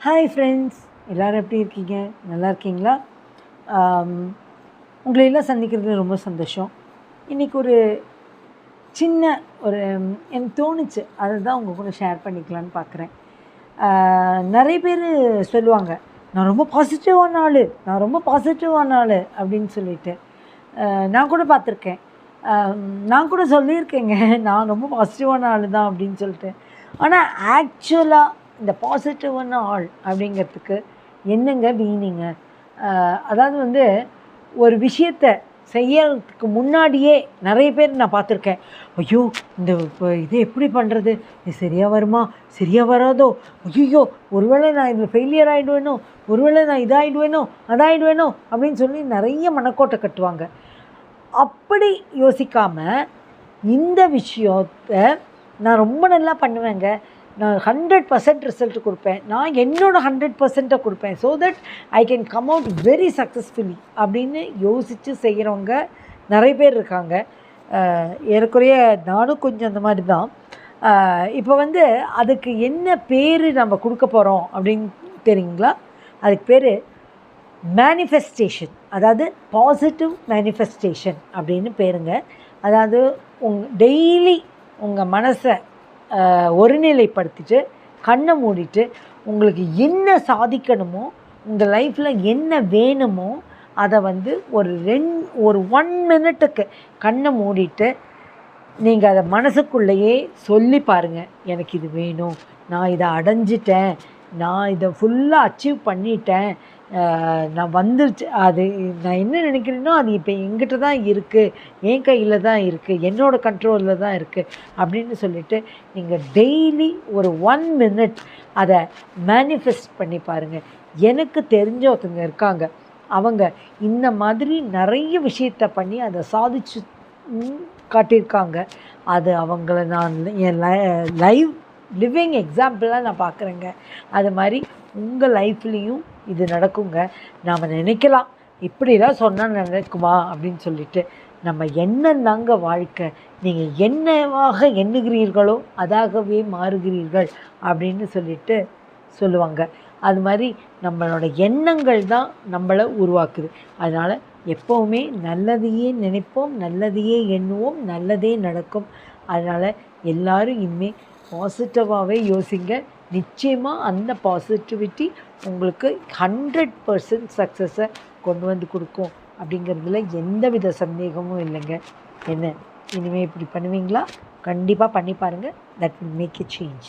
Hi friends, எல்லோரும் எப்படி இருக்கீங்க? நல்லா இருக்கீங்களா? உங்களை எல்லாம் சந்திக்கிறதுல ரொம்ப சந்தோஷம். இன்றைக்கி ஒரு சின்ன எனக்கு தோணுச்சு, அதை தான் உங்கள் கூட ஷேர் பண்ணிக்கலான்னு பார்க்குறேன். நிறைய பேர் சொல்லுவாங்க, நான் ரொம்ப பாசிட்டிவான ஆள் அப்படின்னு சொல்லிட்டு. நான் கூட பார்த்துருக்கேன், நான் கூட சொல்லியிருக்கேங்க, நான் ரொம்ப பாசிட்டிவான ஆள் தான் அப்படின்னு சொல்லிட்டு. ஆனால் ஆக்சுவலாக இந்த பாசிட்டிவான ஆள் அப்படிங்கிறதுக்கு என்னங்க மீனிங்க? அதாவது ஒரு விஷயத்தை செய்யறதுக்கு முன்னாடியே நிறைய பேர் நான் பார்த்துருக்கேன், ஐயோ இப்போ இது எப்படி பண்ணுறது, இது சரியாக வருமா, சரியாக வராதோ, ஐயோ ஒருவேளை நான் இதில் ஃபெயிலியர் ஆகிடுவேனோ, ஒருவேளை நான் இதாகிடுவேனோ அதாகிடுவேனோ அப்படின்னு சொல்லி நிறைய மனக்கோட்டை கட்டுவாங்க. அப்படி யோசிக்காமல் இந்த விஷயத்தை நான் ரொம்ப நல்லா பண்ணுவேங்க, நான் 100% ரிசல்ட் கொடுப்பேன், நான் என்னோடய 100%ஐ கொடுப்பேன், so that I can come out very successfully அப்படின்னு யோசித்து செய்கிறவங்க நிறைய பேர் இருக்காங்க. ஏறக்குறைய நானும் கொஞ்சம் அந்த மாதிரி தான். இப்போ அதுக்கு என்ன பேர் நம்ம கொடுக்க போகிறோம் அப்படின்னு தெரியுங்களா? அதுக்கு பேர் மேனிஃபெஸ்டேஷன், அதாவது பாசிட்டிவ் மேனிஃபெஸ்டேஷன் அப்படின்னு பேருங்க. அதாவது டெய்லி உங்கள் மனசை ஒருநிலைப்படுத்திட்டு கண்ணை மூடிட்டு உங்களுக்கு என்ன சாதிக்கணுமோ, உங்கள் லைஃப்பில் என்ன வேணுமோ அதை ஒரு 1 மினிட்டுக்கு கண்ணை மூடிட்டு நீங்கள் அதை மனசுக்குள்ளேயே சொல்லி பாருங்கள். எனக்கு இது வேணும், நான் இதை அடைஞ்சிட்டேன், நான் இதை ஃபுல்லாக அச்சீவ் பண்ணிட்டேன், நான் வந்துருச்சு, அது நான் என்ன நினைக்கிறேனோ அது இப்போ என்கிட்ட தான் இருக்குது, என் கையில் தான் இருக்குது, என்னோடய கண்ட்ரோலில் தான் இருக்குது அப்படின்னு சொல்லிவிட்டு நீங்கள் டெய்லி ஒரு 1 மினிட் அதை மேனிஃபெஸ்ட் பண்ணி பாருங்கள். எனக்கு தெரிஞ்ச ஒருத்தங்க இருக்காங்க, அவங்க இந்த மாதிரி நிறைய விஷயத்தை பண்ணி அதை சாதிச்சு காட்டியிருக்காங்க. அது அவங்கள நான் என் லைவ் லிவிங் எக்ஸாம்பிளாக நான் பார்க்குறேங்க. அது மாதிரி உங்கள் லைஃப்லேயும் இது நடக்குங்க. நாம் நினைக்கலாம், இப்படிலாம் சொன்னால் நடக்குமா அப்படின்னு சொல்லிட்டு. நம்ம என்னந்தாங்க வாழ்க்கை, நீங்கள் என்னவாக எண்ணுகிறீர்களோ அதாகவே மாறுகிறீர்கள் அப்படின்னு சொல்லுவாங்க. அது மாதிரி நம்மளோட எண்ணங்கள் தான் நம்மளை உருவாக்குது. அதனால் எப்போவுமே நல்லதையே நினைப்போம், நல்லதையே எண்ணுவோம், நல்லதே நடக்கும். அதனால் எல்லோரும் இனிமேல் பாசிட்டிவாகவே யோசிங்க. நிச்சயமாக அந்த பாசிட்டிவிட்டி உங்களுக்கு 100% சக்ஸஸை கொண்டு கொடுக்கும் அப்படிங்கிறதுல எந்தவித சந்தேகமும் இல்லைங்க. என்ன இனிமேல் இப்படி பண்ணுவீங்களா? கண்டிப்பாக பண்ணி பாருங்கள். That will make a change.